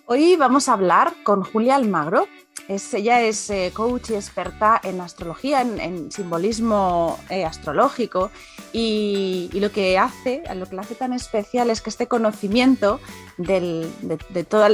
Hoy vamos a hablar con Julia Almagro. Ella es coach y experta en astrología, en simbolismo astrológico y lo que la hace tan especial es que este conocimiento de toda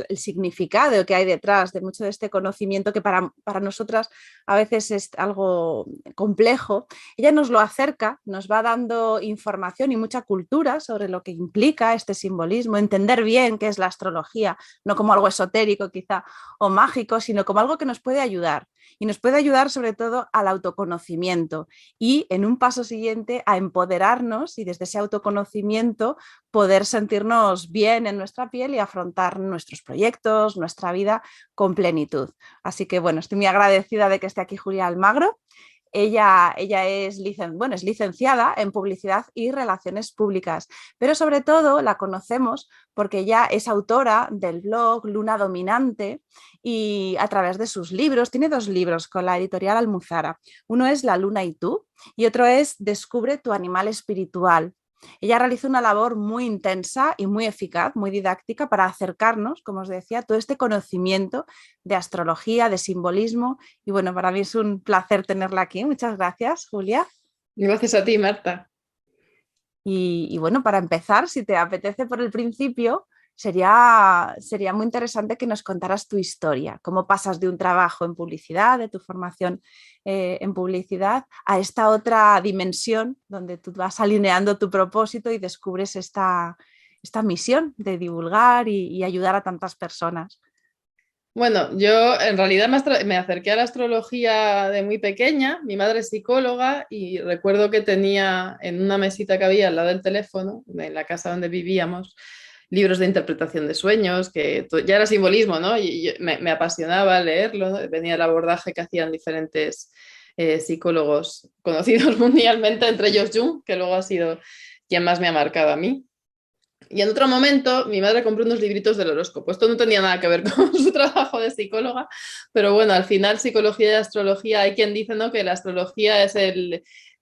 el significado que hay detrás de mucho de este conocimiento que para nosotras a veces es algo complejo, ella nos lo acerca, nos va dando información y mucha cultura sobre lo que implica este simbolismo, entender bien qué es la astrología, no como algo esotérico quizá o mágico, sino como algo que nos puede ayudar. Y nos puede ayudar sobre todo al autoconocimiento y en un paso siguiente a empoderarnos y desde ese autoconocimiento poder sentirnos bien en nuestra piel y afrontar nuestros proyectos, nuestra vida con plenitud. Así que bueno, estoy muy agradecida de que esté aquí Julia Almagro. Ella es licenciada en Publicidad y Relaciones Públicas, pero sobre todo la conocemos porque ella es autora del blog Luna Dominante y a través de sus libros, tiene dos libros con la editorial Almuzara. Uno es La Luna y tú y otro es Descubre tu animal espiritual. Ella realiza una labor muy intensa y muy eficaz, muy didáctica para acercarnos, como os decía, todo este conocimiento de astrología, de simbolismo. Y bueno, para mí es un placer tenerla aquí. Muchas gracias, Julia. Gracias a ti, Marta. Y bueno, para empezar, si te apetece por el principio, sería muy interesante que nos contaras tu historia, cómo pasas de un trabajo en publicidad, de tu formación en publicidad, a esta otra dimensión donde tú vas alineando tu propósito y descubres esta misión de divulgar y ayudar a tantas personas. Bueno, yo en realidad me acerqué a la astrología de muy pequeña. Mi madre es psicóloga y recuerdo que tenía en una mesita que había al lado del teléfono, en la casa donde vivíamos, libros de interpretación de sueños, que ya era simbolismo, ¿no? Me apasionaba leerlo, ¿no? Venía el abordaje que hacían diferentes psicólogos conocidos mundialmente, entre ellos Jung, que luego ha sido quien más me ha marcado a mí. Y en otro momento mi madre compró unos libritos del horóscopo. Esto no tenía nada que ver con su trabajo de psicóloga, pero bueno, al final psicología y astrología, hay quien dice, ¿no?, que la astrología es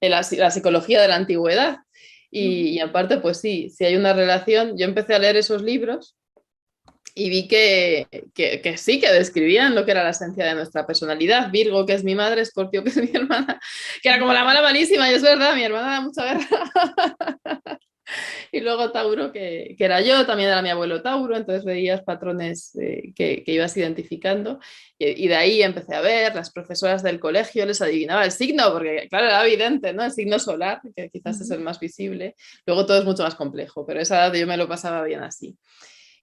la psicología de la antigüedad. Y aparte, pues sí, sí hay una relación. Yo empecé a leer esos libros y vi que sí, que describían lo que era la esencia de nuestra personalidad. Virgo, que es mi madre, Escorpio, que es mi hermana, que era como la mala malísima, y es verdad, mi hermana da mucha guerra. Y luego Tauro, que era yo, también era mi abuelo Tauro, entonces veías patrones que ibas identificando. Y de ahí empecé a ver, las profesoras del colegio les adivinaba el signo, porque claro, era evidente, ¿no? El signo solar, que quizás es el más visible. Luego todo es mucho más complejo, pero esa edad yo me lo pasaba bien así.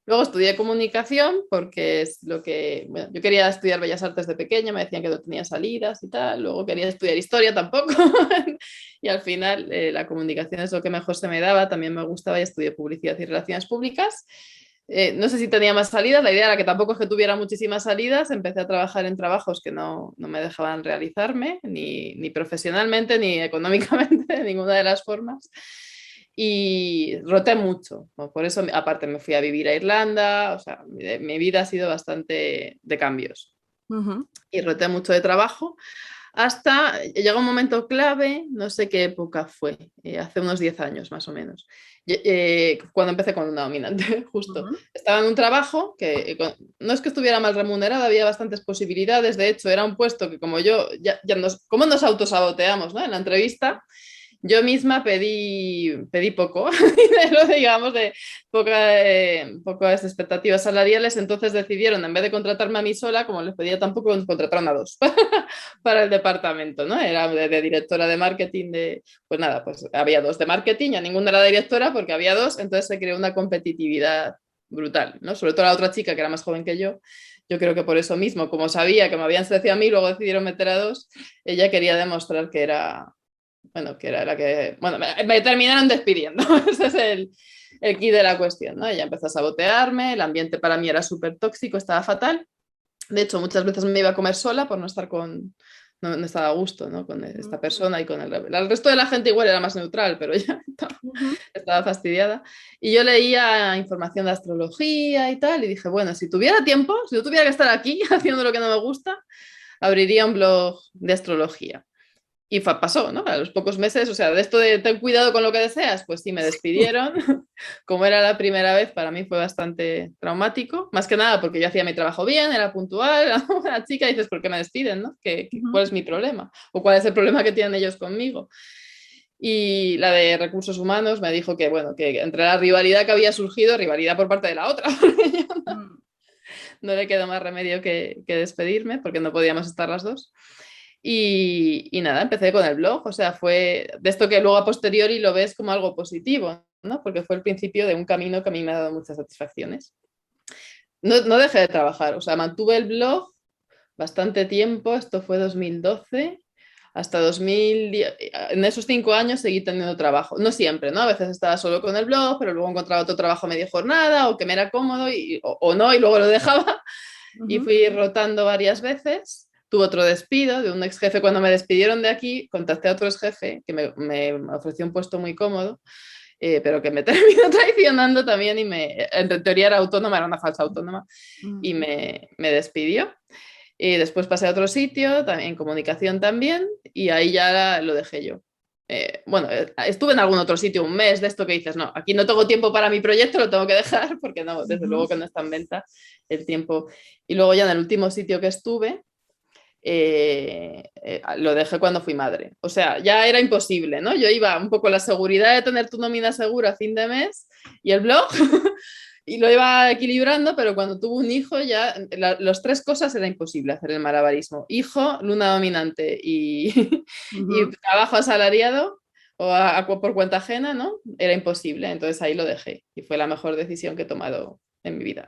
Luego estudié comunicación porque es lo que, bueno, yo quería estudiar Bellas Artes de pequeña, me decían que no tenía salidas y tal, luego quería estudiar historia tampoco y al final la comunicación es lo que mejor se me daba, también me gustaba y estudié publicidad y relaciones públicas. No sé si tenía más salidas, la idea era que tampoco es que tuviera muchísimas salidas, empecé a trabajar en trabajos que no me dejaban realizarme, ni profesionalmente, ni económicamente, de ninguna de las formas. Y roté mucho, por eso aparte me fui a vivir a Irlanda, o sea, mi vida ha sido bastante de cambios. Uh-huh. Y roté mucho de trabajo hasta llegó un momento clave, no sé qué época fue, hace unos 10 años más o menos, cuando empecé con una dominante, justo. Uh-huh. Estaba en un trabajo que no es que estuviera mal remunerado, había bastantes posibilidades, de hecho era un puesto que como yo, como nos autosaboteamos, ¿no?, en la entrevista, yo misma pedí poco dinero, digamos, de pocas expectativas salariales, entonces decidieron, en vez de contratarme a mí sola, como les pedía tampoco, contrataron a dos para el departamento, ¿no? Era de directora de marketing, pues nada, pues había dos de marketing, ya ninguna era directora porque había dos, entonces se creó una competitividad brutal, ¿no? Sobre todo la otra chica que era más joven que yo creo que por eso mismo, como sabía que me habían seleccionado a mí, luego decidieron meter a dos, ella quería demostrar que era, bueno, que era la que, bueno, me terminaron despidiendo, ese es el key de la cuestión, ¿no? Ella empezó a sabotearme, el ambiente para mí era súper tóxico, estaba fatal, de hecho muchas veces me iba a comer sola por no estar no estaba a gusto, ¿no?, con esta persona y con el resto de la gente igual era más neutral, pero ella Uh-huh. estaba fastidiada. Y yo leía información de astrología y tal, y dije, bueno, si tuviera tiempo, si no tuviera que estar aquí haciendo lo que no me gusta, abriría un blog de astrología. Y pasó, ¿no? A los pocos meses, o sea, de esto de ten cuidado con lo que deseas, pues sí, me despidieron. Como era la primera vez, para mí fue bastante traumático. Más que nada porque yo hacía mi trabajo bien, era puntual, era una chica, y dices, ¿por qué me despiden, no? ¿Cuál es mi problema? ¿O cuál es el problema que tienen ellos conmigo? Y la de recursos humanos me dijo que, bueno, que entre la rivalidad que había surgido, rivalidad por parte de la otra, porque yo no le quedó más remedio que despedirme, porque no podíamos estar las dos. Y nada, empecé con el blog, o sea, fue de esto que luego a posteriori lo ves como algo positivo, ¿no? Porque fue el principio de un camino que a mí me ha dado muchas satisfacciones. No dejé de trabajar, o sea, mantuve el blog bastante tiempo, esto fue 2012, hasta 2010, en esos 5 años seguí teniendo trabajo, no siempre, ¿no? A veces estaba solo con el blog, pero luego encontraba otro trabajo a media jornada o que me era cómodo o no, y luego lo dejaba y fui rotando varias veces. Tuve otro despido de un ex jefe. Cuando me despidieron de aquí, contacté a otro ex jefe que me ofreció un puesto muy cómodo, pero que me terminó traicionando también y en teoría era autónoma, era una falsa autónoma, y me despidió. Y después pasé a otro sitio, en comunicación también, y ahí ya lo dejé yo. Bueno, estuve en algún otro sitio un mes de esto que dices, no, aquí no tengo tiempo para mi proyecto, lo tengo que dejar, porque no, desde luego que no está en venta el tiempo. Y luego ya en el último sitio que estuve, lo dejé cuando fui madre. O sea, ya era imposible, ¿no? Yo iba un poco la seguridad de tener tu nómina segura a fin de mes y el blog y lo iba equilibrando, pero cuando tuve un hijo ya las tres cosas era imposible hacer el malabarismo. Hijo, luna dominante y trabajo asalariado o por cuenta ajena, ¿no? Era imposible, entonces ahí lo dejé y fue la mejor decisión que he tomado en mi vida.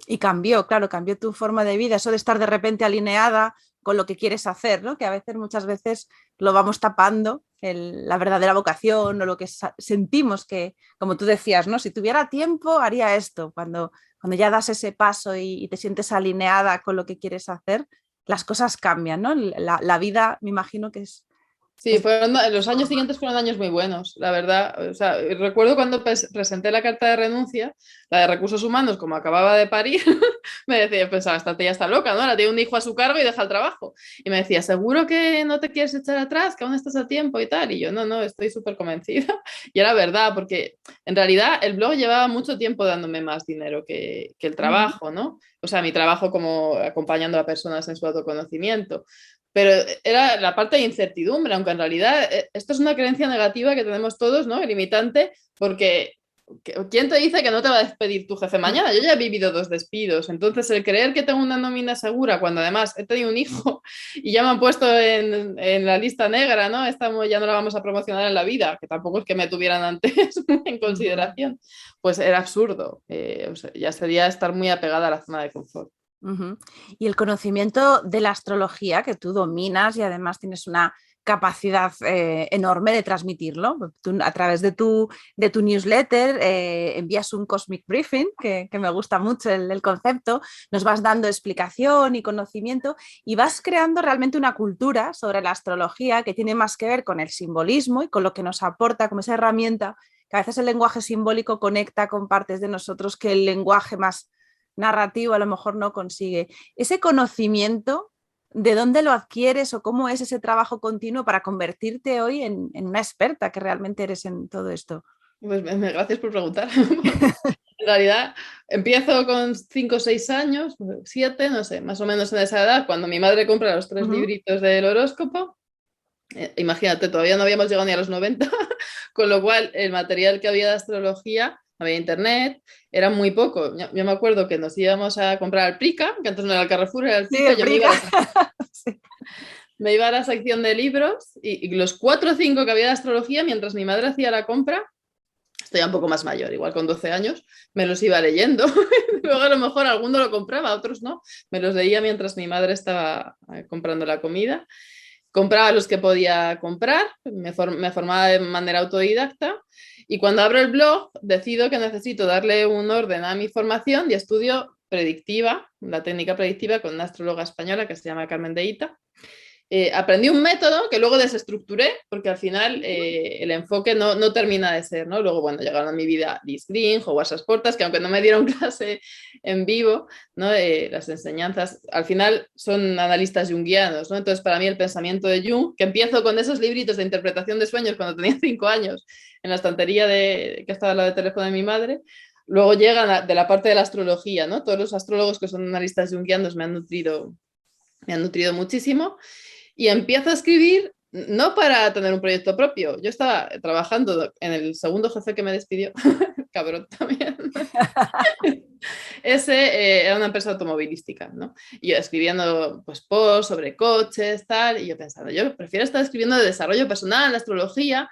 Y cambió, claro, cambió tu forma de vida, eso de estar de repente alineada con lo que quieres hacer, ¿no? Que a veces, muchas veces lo vamos tapando, la verdadera vocación o lo que sentimos que, como tú decías, ¿no? Si tuviera tiempo haría esto. Cuando ya das ese paso y te sientes alineada con lo que quieres hacer, las cosas cambian, ¿no? La vida, me imagino que es... Sí, los años siguientes fueron años muy buenos, la verdad. O sea, recuerdo cuando presenté la carta de renuncia, la de recursos humanos, como acababa de parir, me decía, pensaba, esta tía está loca, ¿no? Ahora tiene un hijo a su cargo y deja el trabajo. Y me decía, ¿seguro que no te quieres echar atrás, que aún estás a tiempo y tal? Y yo, no, estoy súper convencida. Y era verdad, porque en realidad el blog llevaba mucho tiempo dándome más dinero que el trabajo, ¿no? O sea, mi trabajo como acompañando a personas en su autoconocimiento. Pero era la parte de incertidumbre, aunque en realidad esto es una creencia negativa que tenemos todos, ¿no? Limitante, porque ¿quién te dice que no te va a despedir tu jefe mañana? Yo ya he vivido 2 despidos, entonces el creer que tengo una nómina segura cuando además he tenido un hijo y ya me han puesto en la lista negra, ¿no? Ya no la vamos a promocionar en la vida, que tampoco es que me tuvieran antes en consideración, pues era absurdo. O sea, ya sería estar muy apegada a la zona de confort. Y el conocimiento de la astrología que tú dominas y además tienes una capacidad enorme de transmitirlo. Tú, a través de tu newsletter envías un Cosmic Briefing, que me gusta mucho el concepto, nos vas dando explicación y conocimiento y vas creando realmente una cultura sobre la astrología que tiene más que ver con el simbolismo y con lo que nos aporta como esa herramienta, que a veces el lenguaje simbólico conecta con partes de nosotros que el lenguaje más narrativo a lo mejor no consigue. Ese conocimiento, ¿de dónde lo adquieres o cómo es ese trabajo continuo para convertirte hoy en una experta que realmente eres en todo esto? Pues gracias por preguntar. En realidad, empiezo con 5 o 6 años, 7, no sé, más o menos en esa edad, cuando mi madre compra los 3 libritos del horóscopo. Imagínate, todavía no habíamos llegado ni a los 90, con lo cual el material que había de astrología, no había internet, era muy poco. Yo me acuerdo que nos íbamos a comprar al Prica, que antes no era el Carrefour, era el Prica, Sí, yo me iba a la sección de libros y los 4 o 5 que había de astrología, mientras mi madre hacía la compra, estoy ya un poco más mayor, igual con 12 años, me los iba leyendo. Luego a lo mejor alguno lo compraba, otros no. Me los leía mientras mi madre estaba comprando la comida. Compraba los que podía comprar, me formaba de manera autodidacta y cuando abro el blog decido que necesito darle un orden a mi formación y estudio predictiva, la técnica predictiva con una astróloga española que se llama Carmen de Ita. aprendí un método que luego desestructuré, porque al final el enfoque no termina de ser, ¿no? Luego, bueno, llegaron a mi vida Liz Green, Howard Portas, que aunque no me dieron clase en vivo, ¿no? Las enseñanzas, al final son analistas junguianos, ¿no? Entonces, para mí el pensamiento de Jung, que empiezo con esos libritos de interpretación de sueños cuando tenía 5 años, en la estantería que estaba al lado del teléfono de mi madre, luego llegan de la parte de la astrología, ¿no? Todos los astrólogos que son analistas junguianos me han nutrido muchísimo. Y empiezo a escribir no para tener un proyecto propio. Yo estaba trabajando en el segundo jefe que me despidió, cabrón también. Ese era una empresa automovilística, ¿no? Y yo escribiendo pues, posts sobre coches, tal, y yo pensando, yo prefiero estar escribiendo de desarrollo personal, de astrología,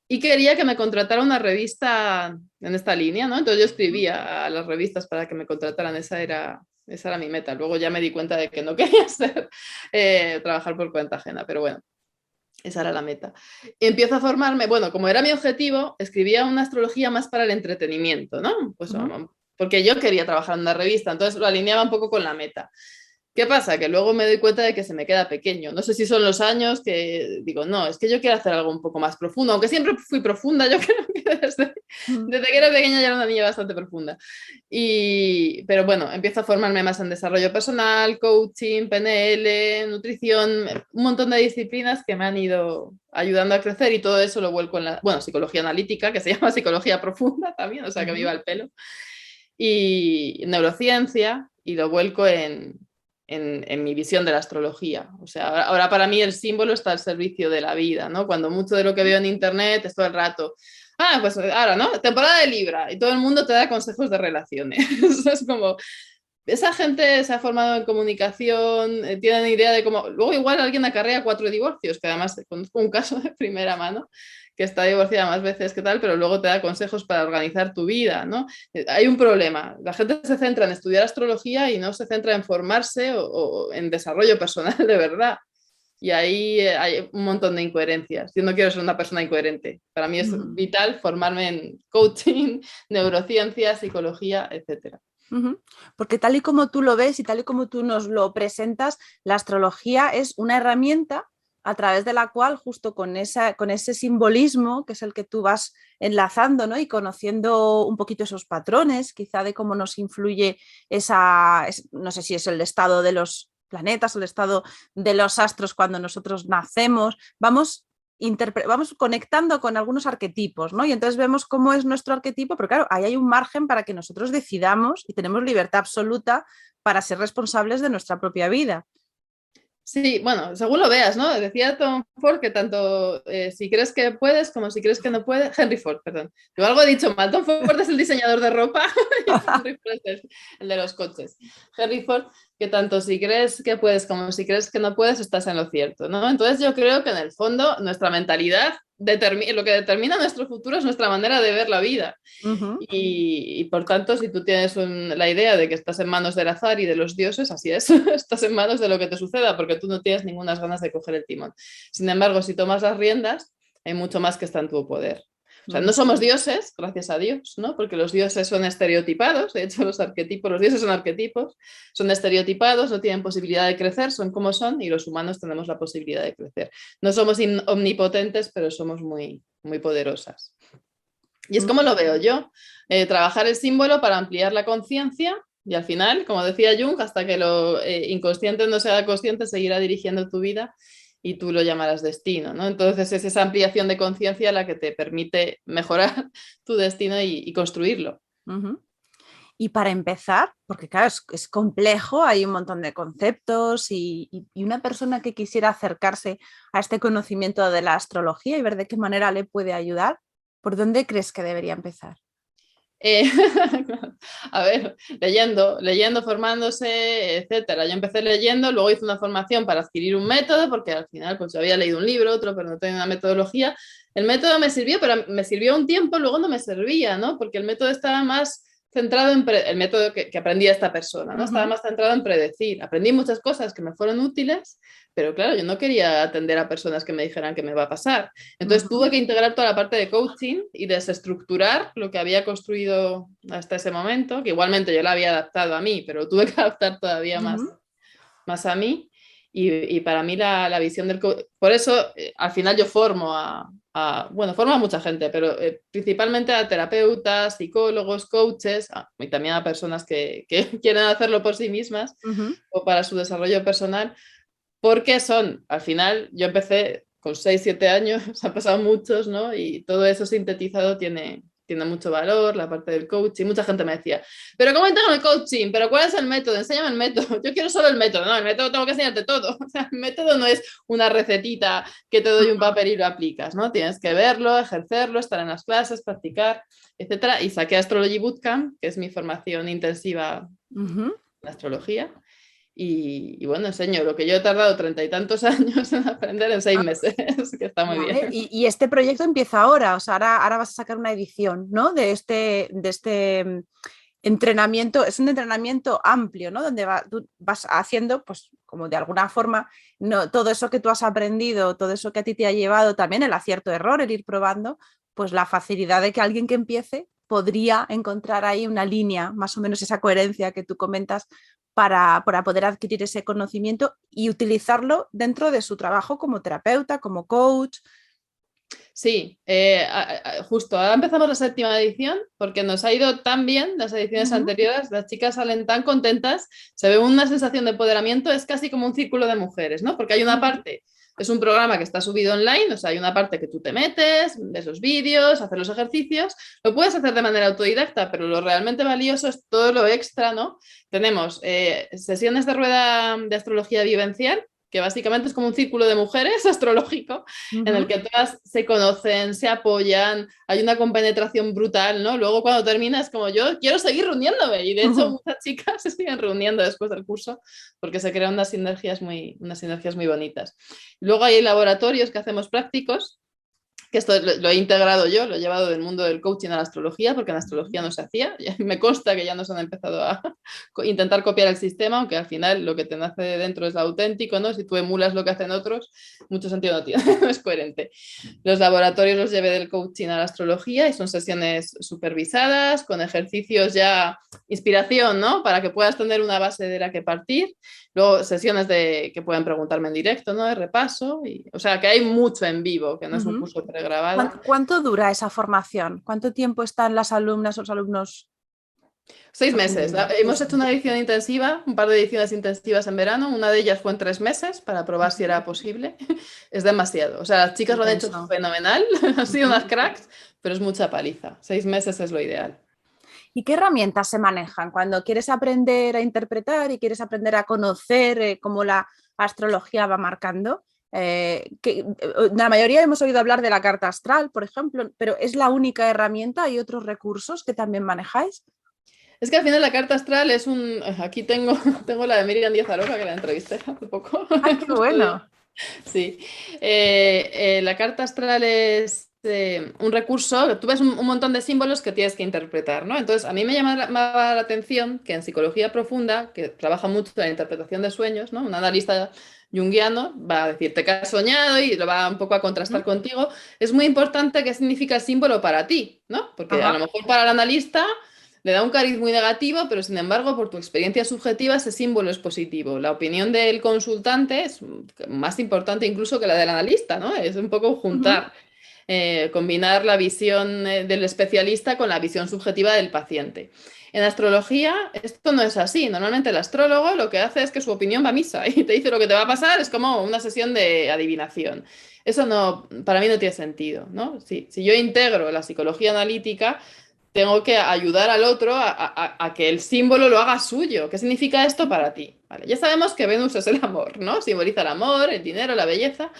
y quería que me contratara una revista en esta línea, ¿no? Entonces yo escribía a las revistas para que me contrataran, esa era mi meta. Luego ya me di cuenta de que no quería trabajar por cuenta ajena, pero bueno, esa era la meta. Y empiezo a formarme, bueno, como era mi objetivo, escribía una astrología más para el entretenimiento, ¿no? Pues, porque yo quería trabajar en una revista, entonces lo alineaba un poco con la meta. ¿Qué pasa? Que luego me doy cuenta de que se me queda pequeño. No sé si son los años que digo, no, es que yo quiero hacer algo un poco más profundo, aunque siempre fui profunda, yo creo que desde que era pequeña ya era una niña bastante profunda. Pero bueno, empiezo a formarme más en desarrollo personal, coaching, PNL, nutrición, un montón de disciplinas que me han ido ayudando a crecer y todo eso lo vuelco en psicología analítica, que se llama psicología profunda también, o sea que me iba al pelo, y neurociencia, y lo vuelco en mi visión de la astrología. O sea, ahora para mí el símbolo está al servicio de la vida, ¿no? Cuando mucho de lo que veo en internet es todo el rato, pues ahora, ¿no? Temporada de Libra, y todo el mundo te da consejos de relaciones. Es como, esa gente se ha formado en comunicación, tienen idea de cómo... Luego igual alguien acarrea 4 divorcios, que además conozco un caso de primera mano, que está divorciada más veces que tal, pero luego te da consejos para organizar tu vida, ¿no? Hay un problema. La gente se centra en estudiar astrología y no se centra en formarse o en desarrollo personal de verdad. Y ahí hay un montón de incoherencias. Yo no quiero ser una persona incoherente. Para mí es vital formarme en coaching, neurociencia, psicología, etcétera. Porque tal y como tú lo ves y tal y como tú nos lo presentas, la astrología es una herramienta a través de la cual, justo con ese simbolismo, que es el que tú vas enlazando, ¿no? Y conociendo un poquito esos patrones, quizá de cómo nos influye no sé si es el estado de los planetas o el estado de los astros cuando nosotros nacemos, vamos conectando con algunos arquetipos, ¿no? Y entonces vemos cómo es nuestro arquetipo, pero claro, ahí hay un margen para que nosotros decidamos y tenemos libertad absoluta para ser responsables de nuestra propia vida. Sí, bueno, según lo veas, ¿no? Decía Tom Ford que tanto si crees que puedes como si crees que no puedes. Henry Ford, perdón. Yo algo he dicho mal. Tom Ford es el diseñador de ropa y Henry Ford es el de los coches. Henry Ford, que tanto si crees que puedes como si crees que no puedes, estás en lo cierto, ¿no? Entonces yo creo que en el fondo nuestra mentalidad lo que determina nuestro futuro es nuestra manera de ver la vida. Y por tanto, si tú tienes la idea de que estás en manos del azar y de los dioses, así es, estás en manos de lo que te suceda, porque tú no tienes ninguna ganas de coger el timón. Sin embargo, si tomas las riendas, hay mucho más que está en tu poder. O sea, no somos dioses, gracias a Dios, ¿no? Porque los dioses son estereotipados, de hecho los dioses son arquetipos, son estereotipados, no tienen posibilidad de crecer, son como son, y los humanos tenemos la posibilidad de crecer. No somos omnipotentes, pero somos muy, muy poderosas. Y es como lo veo yo, trabajar el símbolo para ampliar la conciencia y al final, como decía Jung, hasta que lo inconsciente no sea consciente, seguirá dirigiendo tu vida y tú lo llamarás destino, ¿no? Entonces es esa ampliación de conciencia la que te permite mejorar tu destino y construirlo. Y para empezar, porque claro, es complejo, hay un montón de conceptos y una persona que quisiera acercarse a este conocimiento de la astrología y ver de qué manera le puede ayudar, ¿por dónde crees que debería empezar? A ver, leyendo, formándose, etcétera. Yo empecé leyendo, luego hice una formación para adquirir un método, porque al final pues yo había leído un libro, otro, pero no tenía una metodología. El método me sirvió, pero me sirvió un tiempo, luego no me servía, ¿no? Porque el método estaba más centrado el método que aprendía esta persona, ¿no? Estaba más centrado en predecir. Aprendí muchas cosas que me fueron útiles, pero claro, yo no quería atender a personas que me dijeran qué me va a pasar. Entonces tuve que integrar toda la parte de coaching y desestructurar lo que había construido hasta ese momento, que igualmente yo la había adaptado a mí, pero tuve que adaptar todavía más a mí. Y para mí la visión del coach, por eso al final yo formo bueno, formo a mucha gente, pero principalmente a terapeutas, psicólogos, coaches, y también a personas que quieren hacerlo por sí mismas o para su desarrollo personal, porque al final yo empecé con 6 7 años, han pasado muchos, ¿no? Y todo eso sintetizado tiene mucho valor, la parte del coaching. Mucha gente me decía, pero ¿cómo integro el coaching? ¿Pero cuál es el método? Enséñame el método. Yo quiero solo el método. No, el método tengo que enseñarte todo. O sea, el método no es una recetita que te doy un papel y lo aplicas, ¿no? Tienes que verlo, ejercerlo, estar en las clases, practicar, etcétera. Y saqué Astrology Bootcamp, que es mi formación intensiva en astrología. Y bueno, enseño lo que yo he tardado 30 y tantos años en aprender en 6 meses, que está muy bien. Y este proyecto empieza ahora, o sea, ahora vas a sacar una edición, ¿no? De este entrenamiento, es un entrenamiento amplio, ¿no? Donde tú vas haciendo, pues, como de alguna forma, no, todo eso que tú has aprendido, todo eso que a ti te ha llevado, también el acierto-error, el ir probando, pues la facilidad de que alguien que empiece podría encontrar ahí una línea, más o menos esa coherencia que tú comentas para poder adquirir ese conocimiento y utilizarlo dentro de su trabajo como terapeuta, como coach. Sí, justo ahora empezamos la 7ª edición porque nos ha ido tan bien las ediciones anteriores, las chicas salen tan contentas, se ve una sensación de empoderamiento, es casi como un círculo de mujeres, ¿no? Porque hay una parte, es un programa que está subido online, o sea, hay una parte que tú te metes, ves los vídeos, haces los ejercicios, lo puedes hacer de manera autodidacta, pero lo realmente valioso es todo lo extra, ¿no? Tenemos sesiones de rueda de astrología vivencial, que básicamente es como un círculo de mujeres astrológico, en el que todas se conocen, se apoyan, hay una compenetración brutal, ¿no? Luego cuando terminas, como yo, quiero seguir reuniéndome, y de hecho muchas chicas se siguen reuniendo después del curso, porque se crean unas sinergias muy bonitas. Luego hay laboratorios que hacemos prácticos, que esto lo he integrado yo, lo he llevado del mundo del coaching a la astrología, porque en la astrología no se hacía. Me consta que ya nos han empezado a intentar copiar el sistema, aunque al final lo que te nace de dentro es lo auténtico, ¿no? Si tú emulas lo que hacen otros, mucho sentido no tiene, no es coherente. Los laboratorios los llevé del coaching a la astrología y son sesiones supervisadas, con ejercicios ya, inspiración, ¿no? Para que puedas tener una base de la que partir. Luego sesiones que pueden preguntarme en directo, ¿no? De repaso. O sea, que hay mucho en vivo, que no es un curso pregrabado. ¿Cuánto dura esa formación? ¿Cuánto tiempo están las alumnas o los alumnos? 6 meses. Hemos hecho una edición intensiva, un par de ediciones intensivas en verano. Una de ellas fue en 3 meses para probar si era posible. Es demasiado. O sea, las chicas lo han hecho fenomenal, han sido unas cracks, pero es mucha paliza. 6 meses es lo ideal. ¿Y qué herramientas se manejan cuando quieres aprender a interpretar y quieres aprender a conocer cómo la astrología va marcando? La mayoría hemos oído hablar de la carta astral, por ejemplo, pero ¿es la única herramienta? ¿Hay otros recursos que también manejáis? Es que al final la carta astral es un... Aquí tengo la de Miriam Díaz Aroca, que la entrevisté hace poco. ¡Ay, qué bueno! Sí. La carta astral es un recurso, tú ves un montón de símbolos que tienes que interpretar, ¿no? Entonces, a mí me llamaba la atención que en psicología profunda, que trabaja mucho en la interpretación de sueños, ¿no? Un analista junguiano va a decirte que has soñado y lo va un poco a contrastar contigo. Es muy importante qué significa el símbolo para ti, ¿no? Porque a lo mejor para el analista le da un cariz muy negativo, pero sin embargo, por tu experiencia subjetiva, ese símbolo es positivo. La opinión del consultante es más importante incluso que la del analista, ¿no? Es un poco juntar, combinar la visión del especialista con la visión subjetiva del paciente. En astrología esto no es así. Normalmente el astrólogo lo que hace es que su opinión va a misa y te dice lo que te va a pasar, es como una sesión de adivinación. Eso no, para mí no tiene sentido, ¿no? Si yo integro la psicología analítica, tengo que ayudar al otro a que el símbolo lo haga suyo. ¿Qué significa esto para ti? Vale, ya sabemos que Venus es el amor, ¿no? Simboliza el amor, el dinero, la belleza.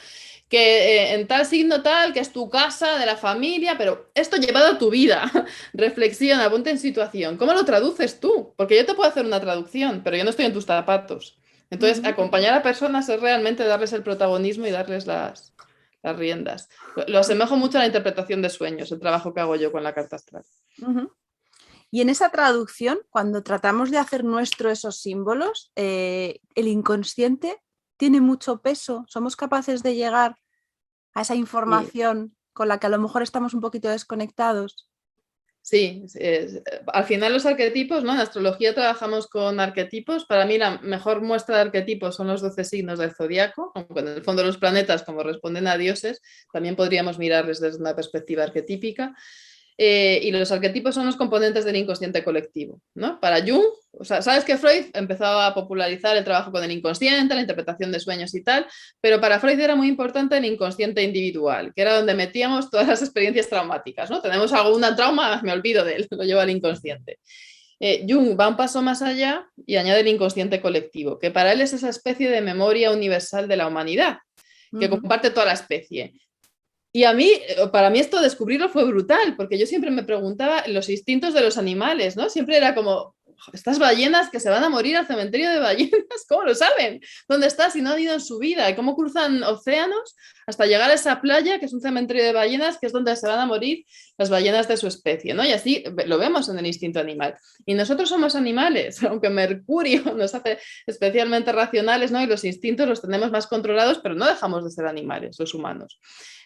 Que en tal signo tal, que es tu casa, de la familia, pero esto llevado a tu vida. Reflexiona, ponte en situación. ¿Cómo lo traduces tú? Porque yo te puedo hacer una traducción, pero yo no estoy en tus zapatos. Entonces, acompañar a personas es realmente darles el protagonismo y darles las riendas. Lo asemejo mucho a la interpretación de sueños, el trabajo que hago yo con la carta astral. Y en esa traducción, cuando tratamos de hacer nuestro esos símbolos, el inconsciente tiene mucho peso. Somos capaces de llegar a esa información con la que a lo mejor estamos un poquito desconectados. Sí, al final los arquetipos, ¿no? En astrología trabajamos con arquetipos. Para mí la mejor muestra de arquetipos son los 12 signos del zodiaco, aunque en el fondo los planetas, como responden a dioses, también podríamos mirarles desde una perspectiva arquetípica. Y los arquetipos son los componentes del inconsciente colectivo, ¿no? Para Jung, o sea, sabes que Freud empezó a popularizar el trabajo con el inconsciente, la interpretación de sueños y tal, pero para Freud era muy importante el inconsciente individual, que era donde metíamos todas las experiencias traumáticas, ¿no? Tenemos alguna trauma, me olvido de él, lo llevo al inconsciente. Jung va un paso más allá y añade el inconsciente colectivo, que para él es esa especie de memoria universal de la humanidad, que comparte toda la especie. Y para mí esto descubrirlo fue brutal, porque yo siempre me preguntaba los instintos de los animales, ¿no? Siempre era como, estas ballenas que se van a morir al cementerio de ballenas, ¿cómo lo saben? ¿Dónde están si no han ido en su vida? ¿Y cómo cruzan océanos hasta llegar a esa playa, que es un cementerio de ballenas, que es donde se van a morir las ballenas de su especie, ¿no? Y así lo vemos en el instinto animal. Y nosotros somos animales, aunque Mercurio nos hace especialmente racionales, ¿no? Y los instintos los tenemos más controlados, pero no dejamos de ser animales, los humanos.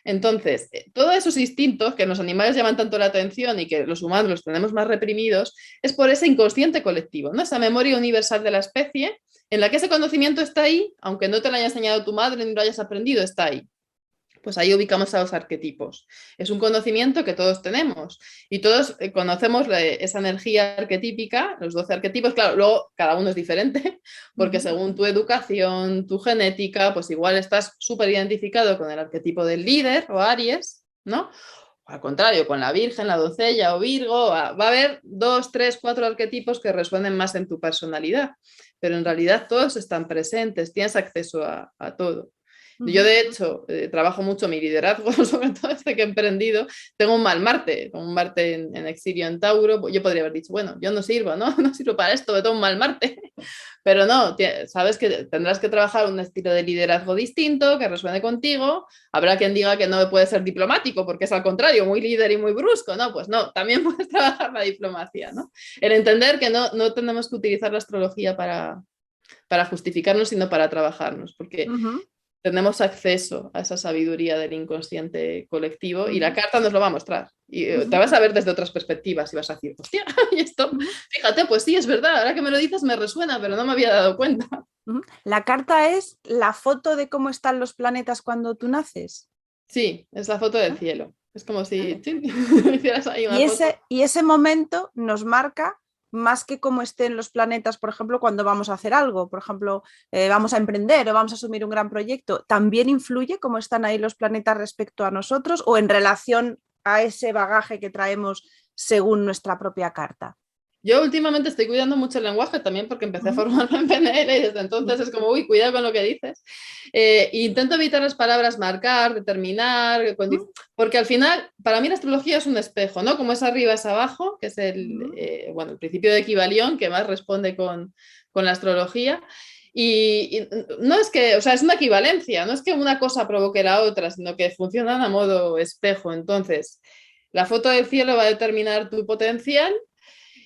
Entonces, todos esos instintos que los animales llaman tanto la atención y que los humanos los tenemos más reprimidos, es por ese inconsciente colectivo, ¿no? Esa memoria universal de la especie, en la que ese conocimiento está ahí, aunque no te lo haya enseñado tu madre ni lo hayas aprendido, está ahí. Pues ahí ubicamos a los arquetipos. Es un conocimiento que todos tenemos y todos conocemos esa energía arquetípica, los 12 arquetipos, claro, luego cada uno es diferente, porque según tu educación, tu genética, pues igual estás súper identificado con el arquetipo del líder o Aries, ¿no? O al contrario, con la Virgen, la doncella o Virgo, va a haber 2, 3, 4 arquetipos que resuenen más en tu personalidad, pero en realidad todos están presentes, tienes acceso a todo. Yo, de hecho, trabajo mucho mi liderazgo, sobre todo desde que he emprendido. Tengo un un Marte en exilio en Tauro. Yo podría haber dicho, bueno, yo no sirvo, ¿no? No sirvo para esto, tengo un mal Marte. Pero no, sabes que tendrás que trabajar un estilo de liderazgo distinto, que resuene contigo. Habrá quien diga que no puede ser diplomático, porque es al contrario, muy líder y muy brusco, ¿no? Pues no, también puedes trabajar la diplomacia, ¿no? El entender que no tenemos que utilizar la astrología para justificarnos, sino para trabajarnos, porque tenemos acceso a esa sabiduría del inconsciente colectivo y la carta nos lo va a mostrar. Y te vas a ver desde otras perspectivas y vas a decir, hostia, y esto, fíjate, pues sí, es verdad, ahora que me lo dices me resuena, pero no me había dado cuenta. ¿La carta es la foto de cómo están los planetas cuando tú naces? Sí, es la foto del cielo. Es como si hicieras ahí una foto. Y ese momento nos marca más que cómo estén los planetas, por ejemplo, cuando vamos a hacer algo, por ejemplo, vamos a emprender o vamos a asumir un gran proyecto, ¿también influye cómo están ahí los planetas respecto a nosotros o en relación a ese bagaje que traemos según nuestra propia carta? Yo últimamente estoy cuidando mucho el lenguaje también porque empecé a formarme en PNL y desde entonces es como, uy, cuidado con lo que dices. Intento evitar las palabras marcar, determinar, porque al final, para mí la astrología es un espejo, ¿no? Como es arriba es abajo, que es el principio de Kybalión, que más responde con la astrología. Y no es que, o sea, es una equivalencia, no es que una cosa provoque la otra, sino que funcionan a modo espejo. Entonces, la foto del cielo va a determinar tu potencial.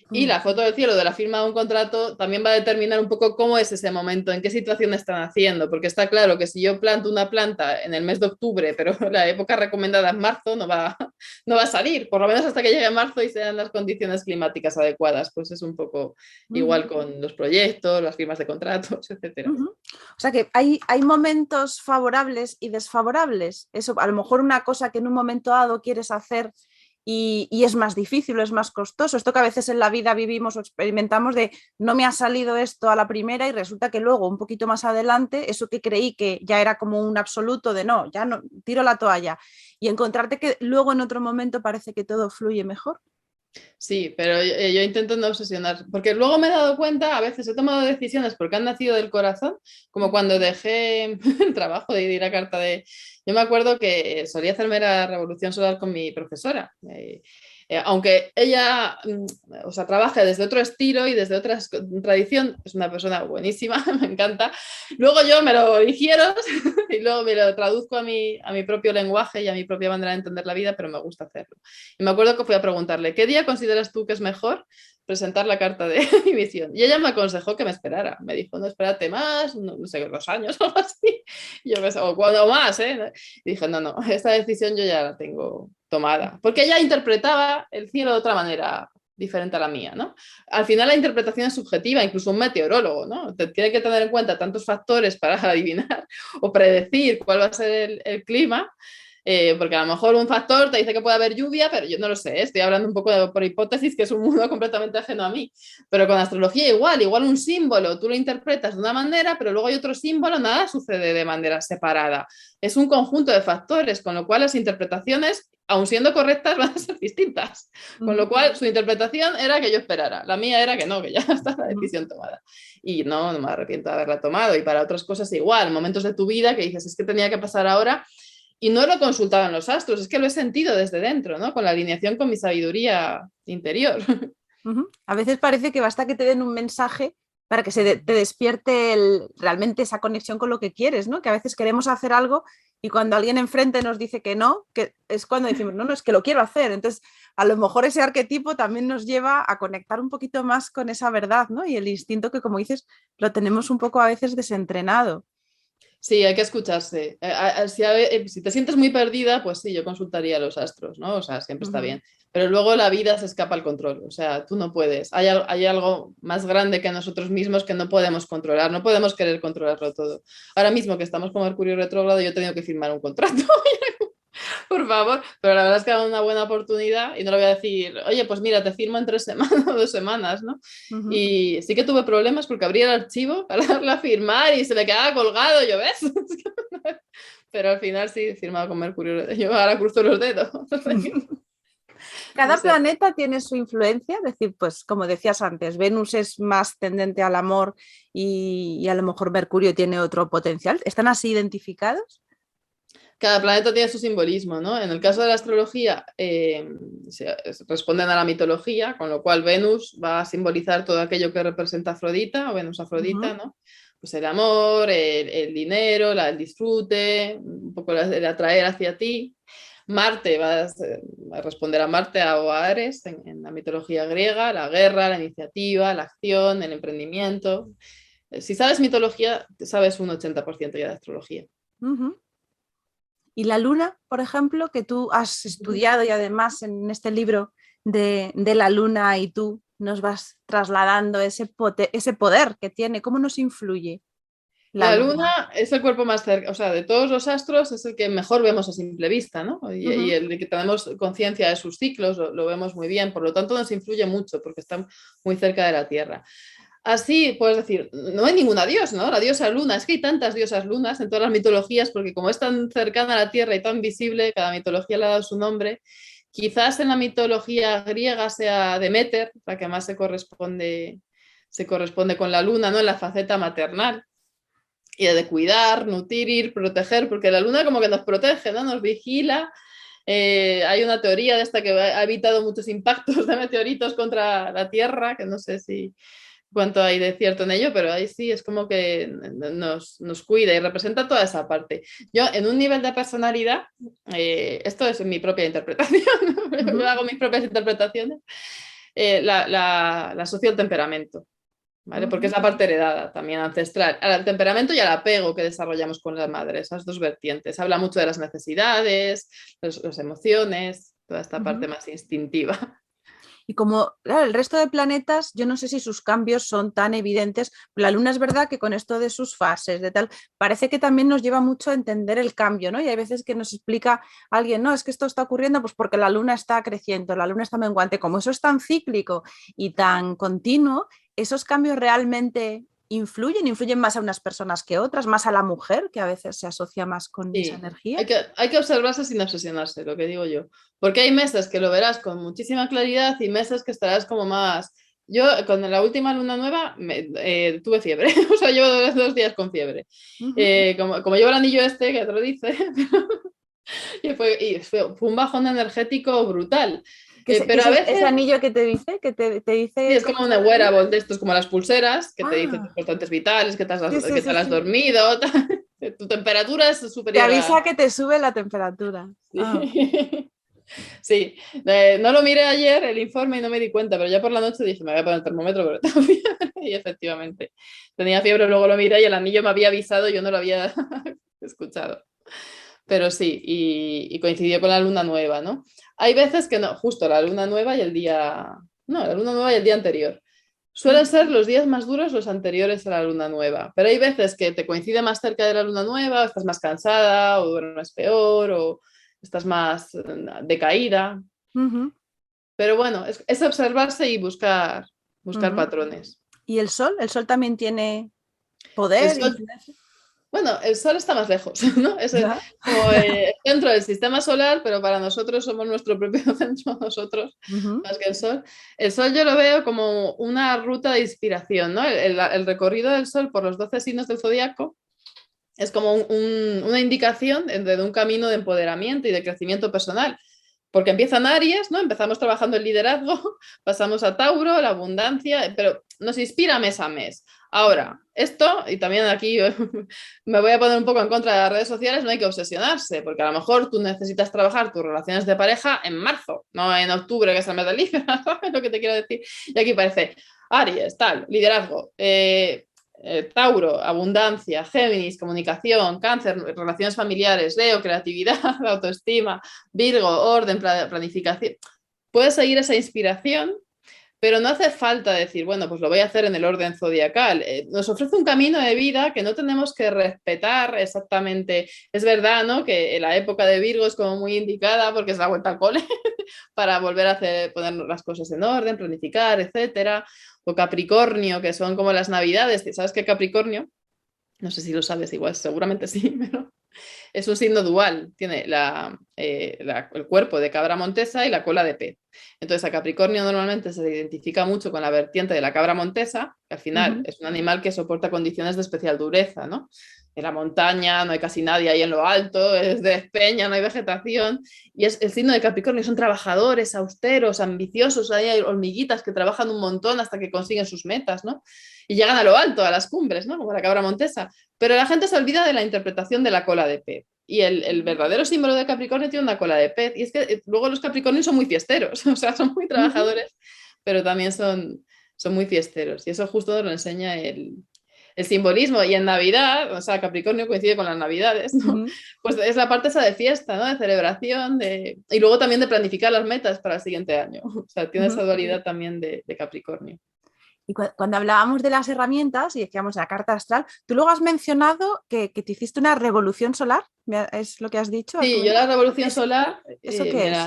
Y la foto del cielo de la firma de un contrato también va a determinar un poco cómo es ese momento, en qué situación están haciendo, porque está claro que si yo planto una planta en el mes de octubre, pero la época recomendada es marzo, no va a salir, por lo menos hasta que llegue marzo y sean las condiciones climáticas adecuadas. Pues es un poco igual con los proyectos, las firmas de contratos, etcétera. O sea que hay momentos favorables y desfavorables. Eso, a lo mejor una cosa que en un momento dado quieres hacer y es más difícil o es más costoso. Esto que a veces en la vida vivimos o experimentamos de no me ha salido esto a la primera y resulta que luego un poquito más adelante eso que creí que ya era como un absoluto de no, ya no, tiro la toalla y encontrarte que luego en otro momento parece que todo fluye mejor. Sí, pero yo intento no obsesionar, porque luego me he dado cuenta, a veces he tomado decisiones porque han nacido del corazón, como cuando dejé el trabajo de ir a carta de... Yo me acuerdo que solía hacerme la revolución solar con mi profesora, aunque ella, o sea, trabaja desde otro estilo y desde otra tradición, es una persona buenísima, me encanta. Luego yo me lo dijeron y luego me lo traduzco a mi propio lenguaje y a mi propia manera de entender la vida, pero me gusta hacerlo. Y me acuerdo que fui a preguntarle, ¿qué día consideras tú que es mejor presentar la carta de mi misión? Y ella me aconsejó que me esperara. Me dijo, no, espérate más, no sé, 2 años o algo así. Y yo pensé, o cuando más, ¿eh? Y dije, no, esta decisión yo ya la tengo tomada, porque ella interpretaba el cielo de otra manera diferente a la mía, ¿no? Al final la interpretación es subjetiva, incluso un meteorólogo, ¿no? Tiene que tener en cuenta tantos factores para adivinar o predecir cuál va a ser el clima, porque a lo mejor un factor te dice que puede haber lluvia, pero yo no lo sé, estoy hablando un poco por hipótesis, que es un mundo completamente ajeno a mí, pero con astrología igual un símbolo tú lo interpretas de una manera, pero luego hay otro símbolo, nada sucede de manera separada, es un conjunto de factores, con lo cual las interpretaciones, aun siendo correctas, van a ser distintas, con lo cual su interpretación era que yo esperara, la mía era que no, que ya está la decisión tomada, y no me arrepiento de haberla tomado, y para otras cosas igual, momentos de tu vida que dices, es que tenía que pasar ahora. Y no lo he consultado en los astros, es que lo he sentido desde dentro, ¿no? Con la alineación con mi sabiduría interior. A veces parece que basta que te den un mensaje para que te despierte realmente esa conexión con lo que quieres, ¿no? Que a veces queremos hacer algo y cuando alguien enfrente nos dice que no, que es cuando decimos, no, es que lo quiero hacer. Entonces, a lo mejor ese arquetipo también nos lleva a conectar un poquito más con esa verdad, ¿no? Y el instinto que, como dices, lo tenemos un poco a veces desentrenado. Sí, hay que escucharse. Si te sientes muy perdida, pues sí, yo consultaría a los astros, ¿no? O sea, siempre está bien. Pero luego la vida se escapa al control. O sea, tú no puedes. Hay algo más grande que nosotros mismos que no podemos controlar. No podemos querer controlarlo todo. Ahora mismo que estamos con Mercurio retrógrado, yo he tenido que firmar un contrato. Por favor, pero la verdad es que era una buena oportunidad y no le voy a decir, oye, pues mira, te firmo en 3 semanas o 2 semanas, ¿no? Y sí que tuve problemas porque abrí el archivo para darle a firmar y se me quedaba colgado, yo, ¿ves? Pero al final sí, he firmado con Mercurio. Yo ahora cruzo los dedos. Cada No sé. planeta tiene su influencia, es decir, pues como decías antes, Venus es más tendente al amor y a lo mejor Mercurio tiene otro potencial. ¿Están así identificados? Cada planeta tiene su simbolismo, ¿no? En el caso de la astrología, responden a la mitología, con lo cual Venus va a simbolizar todo aquello que representa Afrodita o Venus Afrodita, ¿no? Pues el amor, el dinero, el disfrute, un poco el atraer hacia ti. Marte va a responder a Marte o a Ares en la mitología griega, la guerra, la iniciativa, la acción, el emprendimiento. Si sabes mitología, sabes un 80% ya de astrología. Y la luna, por ejemplo, que tú has estudiado y además en este libro de la luna y tú nos vas trasladando ese poder que tiene, ¿cómo nos influye la La luna? luna es el cuerpo más cerca, o sea, de todos los astros es el que mejor vemos a simple vista, ¿no? Y el de que tenemos conciencia de sus ciclos lo vemos muy bien, por lo tanto nos influye mucho porque está muy cerca de la Tierra. Así puedes decir, no hay ninguna diosa, ¿no? La diosa luna, es que hay tantas diosas lunas en todas las mitologías porque como es tan cercana a la Tierra y tan visible, cada mitología le ha dado su nombre. Quizás en la mitología griega sea Deméter, la que más se corresponde con la luna, ¿no? En la faceta maternal y de cuidar, nutrir, proteger, porque la luna como que nos protege, ¿no? Nos vigila. Hay una teoría de esta que ha evitado muchos impactos de meteoritos contra la Tierra, que no sé si cuánto hay de cierto en ello, pero ahí sí es como que nos cuida y representa toda esa parte. Yo en un nivel de personalidad, esto es mi propia interpretación, yo hago mis propias interpretaciones, la asocio al temperamento. ¿Vale? Porque es la parte heredada también ancestral, al temperamento y al apego que desarrollamos con la madre, esas dos vertientes. Habla mucho de las necesidades, las emociones, toda esta parte más instintiva. Y como claro, el resto de planetas, yo no sé si sus cambios son tan evidentes. La Luna es verdad que con esto de sus fases, de tal, parece que también nos lleva mucho a entender el cambio, ¿no? Y hay veces que nos explica alguien, no, es que esto está ocurriendo pues porque la Luna está creciendo, la Luna está menguante. Como eso es tan cíclico y tan continuo, esos cambios realmente influyen más a unas personas que otras, más a la mujer, que a veces se asocia más con esa Sí, energía. hay que observarse sin obsesionarse, lo que digo yo. Porque hay meses que lo verás con muchísima claridad y meses que estarás como más... Yo con la última luna nueva tuve fiebre, o sea, llevo 2 días con fiebre. Como llevo el anillo este, que te lo dice, fue un bajón energético brutal. ¿Qué Pero es a ese veces anillo que te dice? Que te sí, dice es cómo como una está la luna. wearable de estos, como las pulseras, que te dicen tus Ah, constantes vitales, que sí, sí, que sí, te has sí. dormido, tu temperatura es Te superior a... avisa que te sube la temperatura. Ah. Sí. Sí, no lo miré ayer el informe y no me di cuenta, pero ya por la noche dije, me voy a poner el termómetro, pero tengo fiebre. Y efectivamente, tenía fiebre, luego lo miré y el anillo me había avisado, yo no lo había escuchado. pero sí, y coincidió con la luna nueva, ¿no? Hay veces que no, justo la luna nueva y el día, no, la luna nueva y el día anterior. Suelen ser los días más duros los anteriores a la luna nueva, pero hay veces que te coincide más cerca de la luna nueva, o estás más cansada, o duermes peor, o estás más decaída. Ujú, Pero bueno, es observarse y buscar ujú. patrones. ¿Y el sol? ¿El sol también tiene El poder, sol, influencia? bueno, el sol está más lejos, ¿no? Es Ya. como dentro del sistema solar, pero para nosotros somos nuestro propio centro, nosotros, Ujú, más que el sol. El sol yo lo veo como una ruta de inspiración, ¿no? El recorrido del sol por los 12 signos del zodiaco es como una indicación de un camino de empoderamiento y de crecimiento personal. Porque empiezan Aries, ¿no? Empezamos trabajando el liderazgo, pasamos a Tauro, la abundancia, pero nos inspira mes a mes. Ahora, esto, y también aquí me voy a poner un poco en contra de las redes sociales, no hay que obsesionarse, porque a lo mejor tú necesitas trabajar tus relaciones de pareja en marzo, no en octubre, que es el mes del Libra, ¿sabes lo que te quiero decir? Y aquí parece Aries, tal, liderazgo, Tauro, abundancia, Géminis, comunicación, Cáncer, relaciones familiares, Leo, creatividad, autoestima, Virgo, orden, planificación. Puedes seguir esa inspiración, pero no hace falta decir, bueno, pues lo voy a hacer en el orden zodiacal. Nos ofrece un camino de vida que no tenemos que respetar exactamente. Es verdad, ¿no? Que la época de Virgo es como muy indicada porque es la vuelta al cole para volver a hacer, poner las cosas en orden, planificar, etcétera. O Capricornio, que son como las navidades. ¿Sabes qué Capricornio? No sé si lo sabes, igual seguramente sí, pero es un signo dual, tiene el cuerpo de cabra montesa y la cola de pez. Entonces a Capricornio normalmente se le identifica mucho con la vertiente de la cabra montesa, que al final ujú. es un animal que soporta condiciones de especial dureza, ¿no? En la montaña no hay casi nadie ahí en lo alto, es de peña, no hay vegetación, y es el signo de Capricornio, son trabajadores, austeros, ambiciosos, ahí hay hormiguitas que trabajan un montón hasta que consiguen sus metas, ¿no? Y llegan a lo alto, a las cumbres, ¿no? Como la cabra montesa. Pero la gente se olvida de la interpretación de la cola de pez. Y el verdadero símbolo de Capricornio tiene una cola de pez. Y es que luego los Capricornios son muy fiesteros, o sea, son muy Ujú. trabajadores, pero también son muy fiesteros. Y eso justo nos lo enseña el simbolismo. Y en Navidad, o sea, Capricornio coincide con las Navidades, ¿no? Ujú, Pues es la parte esa de fiesta, ¿no? De celebración, y luego también de planificar las metas para el siguiente año. O sea, tiene esa ujú. dualidad también de Capricornio. Y cuando hablábamos de las herramientas y decíamos la carta astral, tú luego has mencionado que te hiciste una revolución solar, ¿es lo que has dicho? ¿Has Sí, yo la comentado? revolución solar, ¿Eso qué es?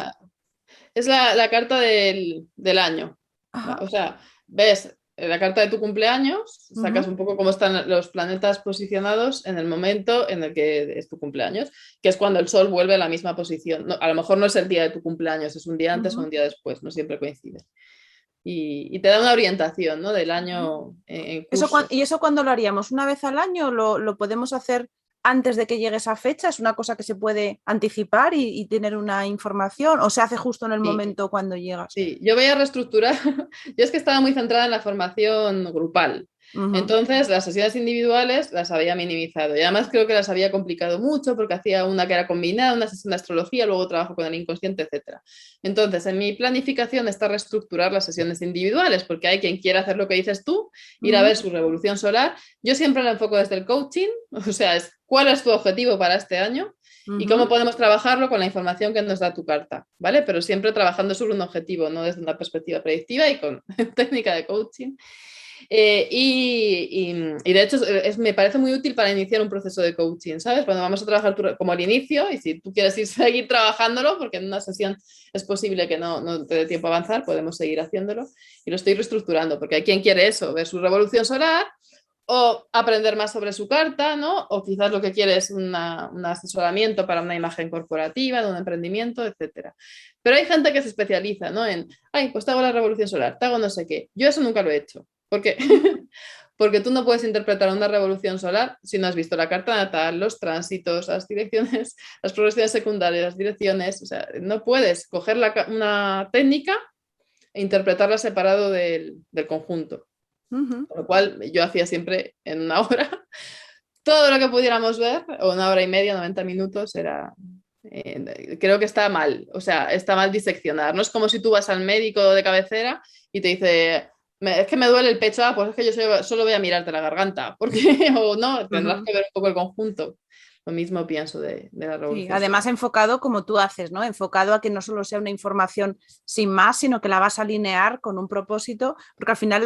es la carta del año. Ajá. O sea, ves la carta de tu cumpleaños, sacas Ujú, un poco cómo están los planetas posicionados en el momento en el que es tu cumpleaños, que es cuando el Sol vuelve a la misma posición. A lo mejor no es el día de tu cumpleaños, es un día antes o ujú, un día después, no siempre coincide. Y te da una orientación, ¿no? Del ujú. año en curso. ¿Y eso cuándo lo haríamos? ¿Una vez al año? ¿Lo podemos hacer antes de que llegue esa fecha? ¿Es una cosa que se puede anticipar y tener una información? ¿O se hace justo en el Sí, momento cuando llegas? sí, yo voy a reestructurar. Yo es que estaba muy centrada en la formación grupal. Ujú, Entonces, las sesiones individuales las había minimizado y además creo que las había complicado mucho porque hacía una que era combinada, una sesión de astrología, luego trabajo con el inconsciente, etcétera. Entonces, en mi planificación está reestructurar las sesiones individuales porque hay quien quiera hacer lo que dices tú, ir a ujú, ver su revolución solar. Yo siempre lo enfoco desde el coaching, o sea, es cuál es tu objetivo para este año y cómo ujú. podemos trabajarlo con la información que nos da tu carta, ¿vale? Pero siempre trabajando sobre un objetivo, no desde una perspectiva predictiva y con técnica de coaching. Y de hecho me parece muy útil para iniciar un proceso de coaching, ¿sabes? Cuando vamos a trabajar como al inicio y si tú quieres seguir trabajándolo, porque en una sesión es posible que no te dé tiempo a avanzar, podemos seguir haciéndolo y lo estoy reestructurando, porque hay quien quiere eso, ver su revolución solar o aprender más sobre su carta, ¿no? O quizás lo que quiere es un asesoramiento para una imagen corporativa, de un emprendimiento, etcétera. Pero hay gente que se especializa, ¿no? Ay, pues te hago la revolución solar, te hago no sé qué. Yo eso nunca lo he hecho. ¿Por qué? Ujú, Porque tú no puedes interpretar una revolución solar si no has visto la carta natal, los tránsitos, las direcciones, las progresiones secundarias, las direcciones. O sea, no puedes coger una técnica e interpretarla separado del conjunto. ujú. Con lo cual yo hacía siempre en una hora todo lo que pudiéramos ver, o una hora y media, 90 minutos, creo que está mal, o sea, está mal diseccionar. No es como si tú vas al médico de cabecera y te dice, es que me duele el pecho, pues es que yo solo voy a mirarte la garganta, porque o no, tendrás Ujú. que ver un poco el conjunto. lo mismo pienso de la Sí, revolución además sexual. enfocado como tú haces, ¿no? Enfocado a que no solo sea una información sin más, sino que la vas a alinear con un propósito, porque al final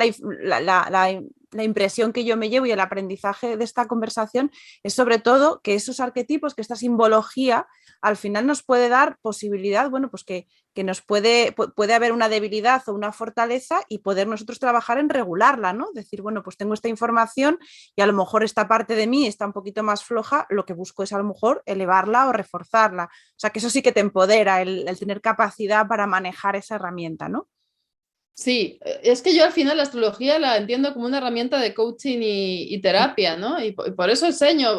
la impresión que yo me llevo y el aprendizaje de esta conversación es sobre todo que esos arquetipos, que esta simbología, al final nos puede dar posibilidad, bueno, pues que nos puede haber una debilidad o una fortaleza y poder nosotros trabajar en regularla, ¿no? Decir, bueno, pues tengo esta información y a lo mejor esta parte de mí está un poquito más floja, lo que busco es a lo mejor elevarla o reforzarla. O sea, que eso sí que te empodera, el tener capacidad para manejar esa herramienta, ¿no? Sí, es que yo al final la astrología la entiendo como una herramienta de coaching y terapia, ¿no? Y por eso enseño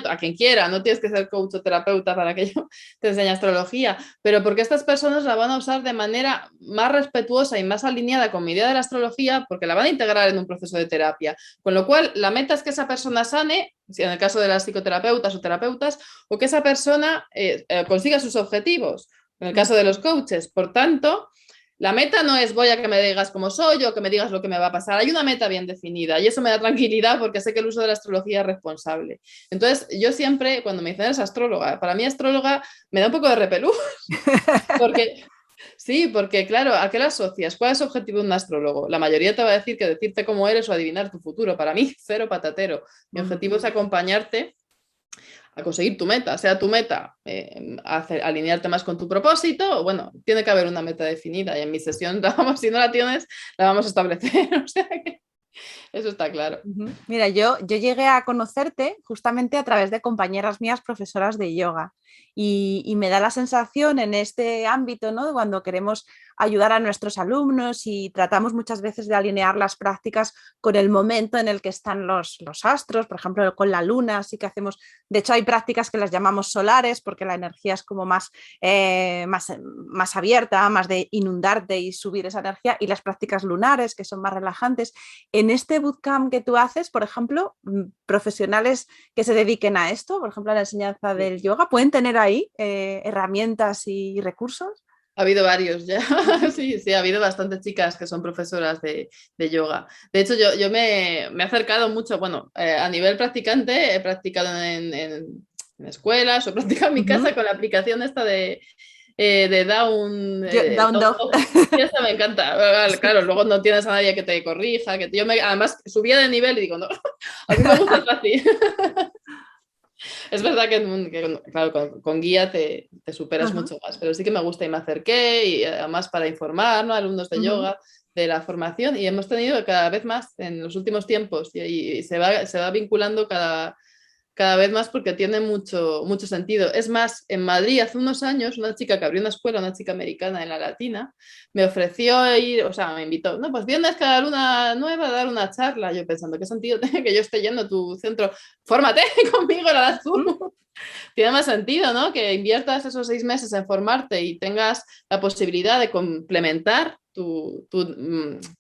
a quien quiera, no tienes que ser coach o terapeuta para que yo te enseñe astrología, pero porque estas personas la van a usar de manera más respetuosa y más alineada con mi idea de la astrología, porque la van a integrar en un proceso de terapia. Con lo cual, la meta es que esa persona sane, si en el caso de las psicoterapeutas o terapeutas, o que esa persona consiga sus objetivos, en el caso de los coaches. Por tanto, la meta no es voy a que me digas cómo soy o que me digas lo que me va a pasar. Hay una meta bien definida y eso me da tranquilidad porque sé que el uso de la astrología es responsable. Entonces, yo siempre, cuando me dicen eres astróloga, para mí astróloga me da un poco de repelús porque sí, porque claro, ¿a qué la asocias? ¿Cuál es el objetivo de un astrólogo? La mayoría te va a decir que decirte cómo eres o adivinar tu futuro. Para mí, cero patatero. Mi objetivo es acompañarte a conseguir tu meta, sea tu meta alinearte más con tu propósito, o bueno, tiene que haber una meta definida y en mi sesión, vamos, si no la tienes, la vamos a establecer, o sea que eso está claro. Mira, yo llegué a conocerte justamente a través de compañeras mías profesoras de yoga y me da la sensación en este ámbito, ¿no? Cuando queremos ayudar a nuestros alumnos y tratamos muchas veces de alinear las prácticas con el momento en el que están los astros, por ejemplo, con la luna, así que hacemos, de hecho hay prácticas que las llamamos solares porque la energía es como más abierta, más de inundarte y subir esa energía, y las prácticas lunares que son más relajantes. En este bootcamp que tú haces, por ejemplo, profesionales que se dediquen a esto, por ejemplo, a la enseñanza del yoga, ¿pueden tener ahí herramientas y recursos? Ha habido varios ya, sí, sí, ha habido bastantes chicas que son profesoras de yoga. De hecho, yo me he acercado mucho, bueno, a nivel practicante, he practicado en escuelas o he practicado en mi casa con la aplicación esta de Down, Down Down Dog. Dog. Y esta me encanta. Claro, luego no tienes a nadie que te corrija, además subía de nivel y digo, no, a mí me gusta el fácil. Es verdad claro, con guía te superas Ajá. mucho más, pero sí que me gusta y me acerqué y además para informar, ¿no? Alumnos de Uh-huh. yoga de la formación y hemos tenido cada vez más en los últimos tiempos y se va vinculando cada vez más porque tiene mucho sentido. Es más, en Madrid hace unos años, una chica que abrió una escuela, una chica americana en la Latina, me ofreció ir, o sea, me invitó, no, pues vienes cada luna nueva a dar una charla. Yo pensando, ¿qué sentido tiene que yo esté yendo a tu centro? Fórmate conmigo, la das tú. Tiene más sentido, ¿no? Que inviertas esos 6 meses en formarte y tengas la posibilidad de complementar tu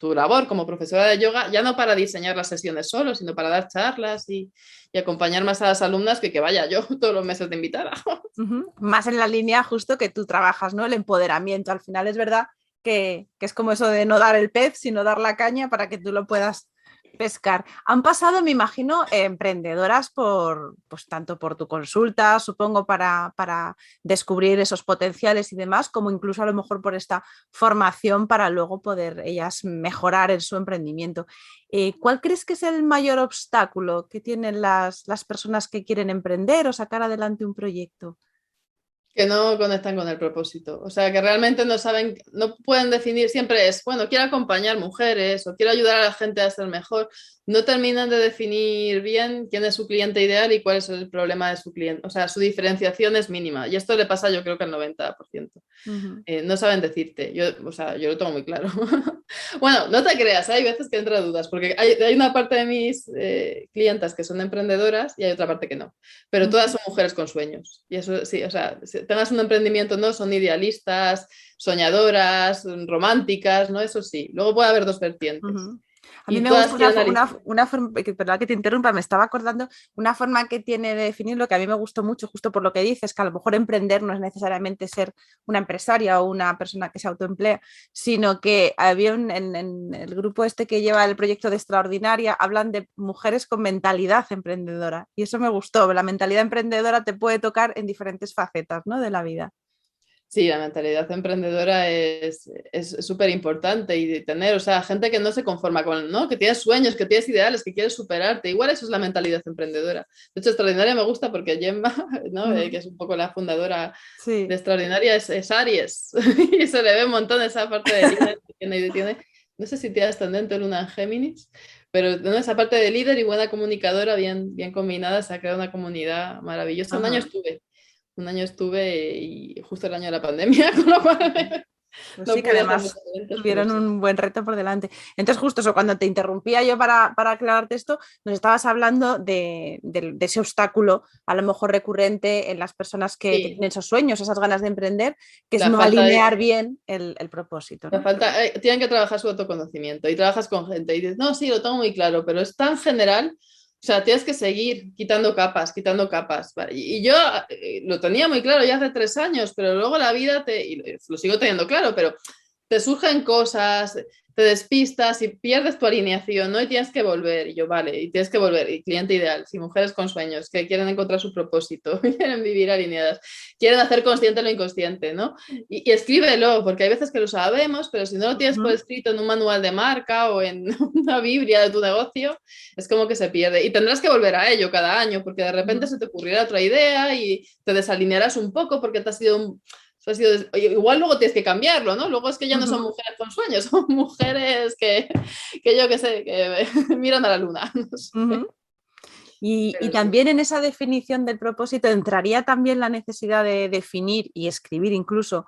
labor como profesora de yoga, ya no para diseñar las sesiones solo, sino para dar charlas y acompañar más a las alumnas que vaya yo todos los meses de invitada. Uh-huh. Más en la línea justo que tú trabajas, ¿no? El empoderamiento. Al final es verdad que es como eso de no dar el pez, sino dar la caña para que tú lo puedas pescar. Han pasado, me imagino, emprendedoras pues tanto por tu consulta, supongo, para descubrir esos potenciales y demás, como incluso a lo mejor por esta formación para luego poder ellas mejorar en su emprendimiento. ¿Cuál crees que es el mayor obstáculo que tienen las personas que quieren emprender o sacar adelante un proyecto? Que no conectan con el propósito. O sea, que realmente no saben, no pueden definir, siempre es, bueno, quiero acompañar mujeres o quiero ayudar a la gente a ser mejor. No terminan de definir bien quién es su cliente ideal y cuál es el problema de su cliente. O sea, su diferenciación es mínima. Y esto le pasa yo creo que al 90%. Uh-huh. No saben decirte. O sea, yo lo tengo muy claro. Bueno, no te creas, hay veces que entra dudas, porque hay una parte de mis clientas que son emprendedoras y hay otra parte que no. Pero todas Uh-huh. son mujeres con sueños. Y eso sí, o sea, si tengas un emprendimiento, no son idealistas, soñadoras, románticas, ¿no? Eso sí. Luego puede haber dos vertientes. Uh-huh. A mí y me todas gusta quieren analizar. una forma, perdón que te interrumpa, me estaba acordando, una forma que tiene de definirlo que a mí me gustó mucho, justo por lo que dices, que a lo mejor emprender no es necesariamente ser una empresaria o una persona que se autoemplea, sino que había en el grupo este que lleva el proyecto de Extraordinaria, hablan de mujeres con mentalidad emprendedora. Y eso me gustó, la mentalidad emprendedora te puede tocar en diferentes facetas, ¿no?, de la vida. Sí, la mentalidad emprendedora es súper importante y de tener, o sea, gente que no se conforma con, ¿no? Que tienes sueños, que tienes ideales, que quieres superarte. Igual eso es la mentalidad emprendedora. De hecho, Extraordinaria me gusta porque Gemma, ¿no? Que es un poco la fundadora de Sí. Extraordinaria, es Aries. Y se le ve un montón esa parte de líder que tiene, no sé si tiene ascendente o luna en Géminis, pero ¿no? Esa parte de líder y buena comunicadora bien combinada se ha creado una comunidad maravillosa. Ajá. Un año estuve y justo el año de la pandemia, con lo cual Pues no sí, que pude hacer además muchos eventos, pero tuvieron sí. un buen reto por delante. Entonces, justo eso, cuando te interrumpía yo para aclararte esto, nos estabas hablando de ese obstáculo, a lo mejor recurrente en las personas que Sí, tienen esos sueños, esas ganas de emprender, que es la no falta de, alinear bien el propósito, la ¿no? falta, tienen que trabajar su autoconocimiento y trabajas con gente y dices, no, sí, lo tengo muy claro, pero es tan general, o sea, tienes que seguir quitando capas. ¿Vale? Y yo lo tenía muy claro ya hace 3 años, pero luego la vida y lo sigo teniendo claro, pero te surgen cosas, te despistas y pierdes tu alineación, ¿no? Y tienes que volver. Y yo, vale, y tienes que volver. Y cliente ideal, si mujeres con sueños, que quieren encontrar su propósito, quieren vivir alineadas, quieren hacer consciente lo inconsciente, ¿no? Y escríbelo, porque hay veces que lo sabemos, pero si no lo tienes por Ujú, escrito en un manual de marca o en una Biblia de tu negocio, es como que se pierde. Y tendrás que volver a ello cada año, porque de repente ujú, se te ocurrirá otra idea y te desalinearás un poco porque te has sido un, igual luego tienes que cambiarlo, ¿no? Luego es que ya no son ujú, mujeres con sueños, son mujeres que yo qué sé, que miran a la luna. No sé. ujú. Y Pero sí. también en esa definición del propósito entraría también la necesidad de definir y escribir incluso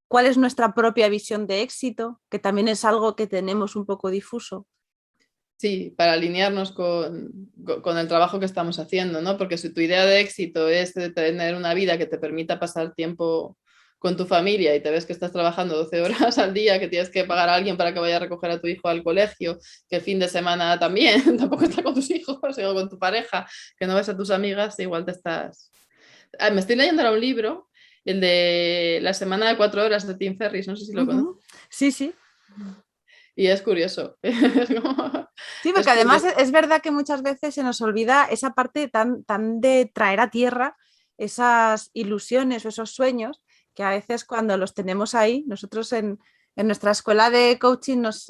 cuál es nuestra propia visión de éxito, que también es algo que tenemos un poco difuso. Sí, para alinearnos con el trabajo que estamos haciendo, ¿no? Porque si tu idea de éxito es de tener una vida que te permita pasar tiempo con tu familia y te ves que estás trabajando 12 horas al día, que tienes que pagar a alguien para que vaya a recoger a tu hijo al colegio, que el fin de semana también tampoco estás con tus hijos o con tu pareja, que no ves a tus amigas, igual te estás... Ah, me estoy leyendo ahora un libro, el de La semana de 4 horas de Tim Ferriss, no sé si lo conoces. Ujú. Sí, sí. Y es curioso. Sí, Es porque además curioso. es verdad que muchas veces se nos olvida esa parte tan de traer a tierra esas ilusiones o esos sueños que a veces cuando los tenemos ahí, nosotros en nuestra escuela de coaching nos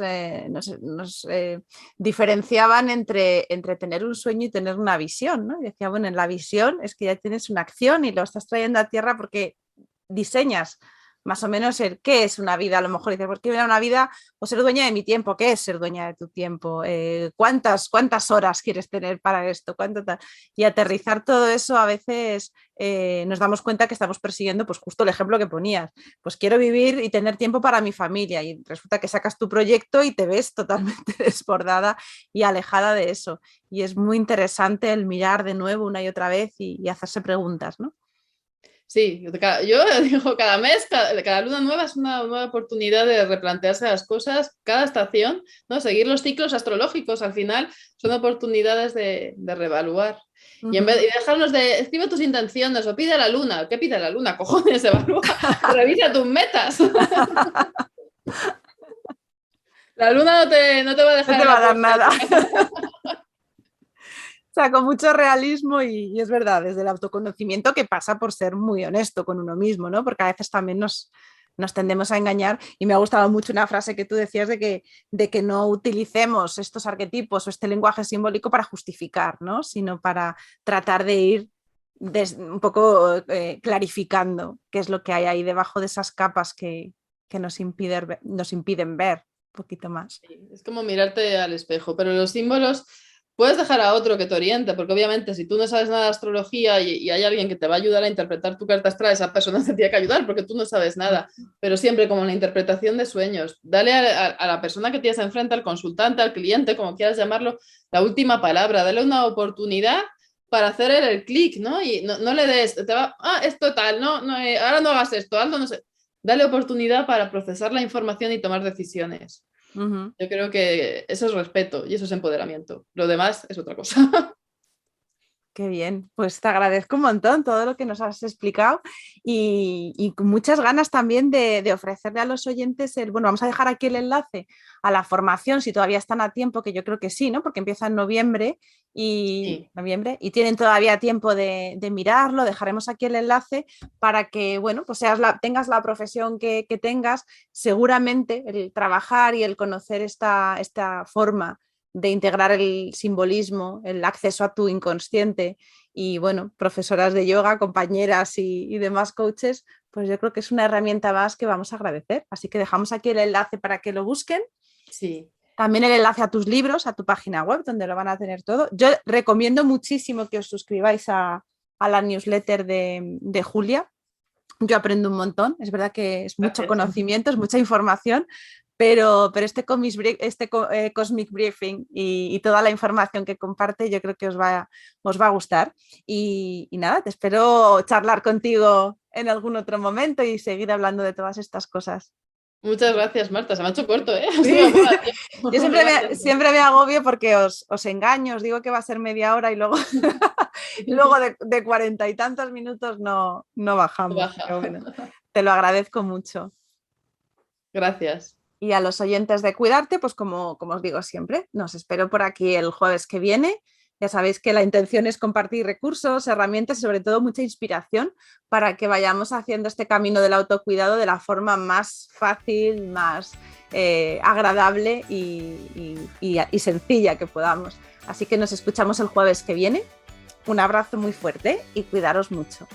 diferenciaban entre tener un sueño y tener una visión, ¿no? Y decía, bueno, en la visión es que ya tienes una acción y lo estás trayendo a tierra porque diseñas más o menos el qué es una vida. A lo mejor dices, ¿por qué era una vida o ser dueña de mi tiempo? ¿Qué es ser dueña de tu tiempo? ¿Cuántas horas quieres tener para esto? Y aterrizar todo eso a veces nos damos cuenta que estamos persiguiendo, pues justo el ejemplo que ponías, pues quiero vivir y tener tiempo para mi familia y resulta que sacas tu proyecto y te ves totalmente desbordada y alejada de eso. Y es muy interesante el mirar de nuevo una y otra vez y hacerse preguntas, ¿no? Sí, yo digo, cada mes, cada luna nueva es una nueva oportunidad de replantearse las cosas, cada estación, ¿no? Seguir los ciclos astrológicos al final son oportunidades de reevaluar. Uh Y en vez -huh. de dejarnos de, escribe tus intenciones o pide a la luna, ¿qué pide a la luna? Cojones, evalúa, revisa tus metas. La luna no te va a No dejar te en va a la dar puerta de nada. tu casa. O sea, con mucho realismo y es verdad, desde el autoconocimiento que pasa por ser muy honesto con uno mismo, ¿no? Porque a veces también nos tendemos a engañar y me ha gustado mucho una frase que tú decías de que no utilicemos estos arquetipos o este lenguaje simbólico para justificar, ¿no? Sino para tratar de ir un poco clarificando qué es lo que hay ahí debajo de esas capas que nos impiden ver un poquito más. Sí, es como mirarte al espejo, pero los símbolos puedes dejar a otro que te oriente, porque obviamente si tú no sabes nada de astrología y hay alguien que te va a ayudar a interpretar tu carta astral, esa persona te tiene que ayudar porque tú no sabes nada, pero siempre como en la interpretación de sueños, dale a la persona que tienes enfrente, al consultante, al cliente, como quieras llamarlo, la última palabra, dale una oportunidad para hacer el clic, ¿no? Y no le des, esto tal, ahora no hagas esto, algo no sé. Dale oportunidad para procesar la información y tomar decisiones. Ujú. Yo creo que eso es respeto y eso es empoderamiento. Lo demás es otra cosa. Qué bien, pues te agradezco un montón todo lo que nos has explicado y con muchas ganas también de ofrecerle a los oyentes bueno, vamos a dejar aquí el enlace a la formación si todavía están a tiempo, que yo creo que sí, ¿no? Porque empieza en Sí, noviembre y tienen todavía tiempo de mirarlo, dejaremos aquí el enlace para que, bueno, pues tengas la profesión que tengas, seguramente el trabajar y el conocer esta forma de integrar el simbolismo, el acceso a tu inconsciente y, bueno, profesoras de yoga, compañeras y demás coaches, pues yo creo que es una herramienta más que vamos a agradecer. Así que dejamos aquí el enlace para que lo busquen. sí. También el enlace a tus libros, a tu página web, donde lo van a tener todo. Yo recomiendo muchísimo que os suscribáis a la newsletter de Julia. Yo aprendo un montón, es verdad que es mucho Gracias. conocimiento, es mucha información, pero Cosmic Briefing y toda la información que comparte yo creo que os va a gustar. Y nada, te espero charlar contigo en algún otro momento y seguir hablando de todas estas cosas. Muchas gracias, Marta. Se me ha hecho corto, ¿eh? Ha Sí. sido muy a tiempo. Yo Gracias. siempre me agobio porque os engaño, os digo que va a ser media hora y luego, luego de 40 y tantos minutos no bajamos. Baja. Pero bueno, te lo agradezco mucho. Gracias. Y a los oyentes de Cuidarte, pues como os digo siempre, nos espero por aquí el jueves que viene. Ya sabéis que la intención es compartir recursos, herramientas y sobre todo mucha inspiración para que vayamos haciendo este camino del autocuidado de la forma más fácil, más agradable y sencilla que podamos. Así que nos escuchamos el jueves que viene. Un abrazo muy fuerte y cuidaros mucho.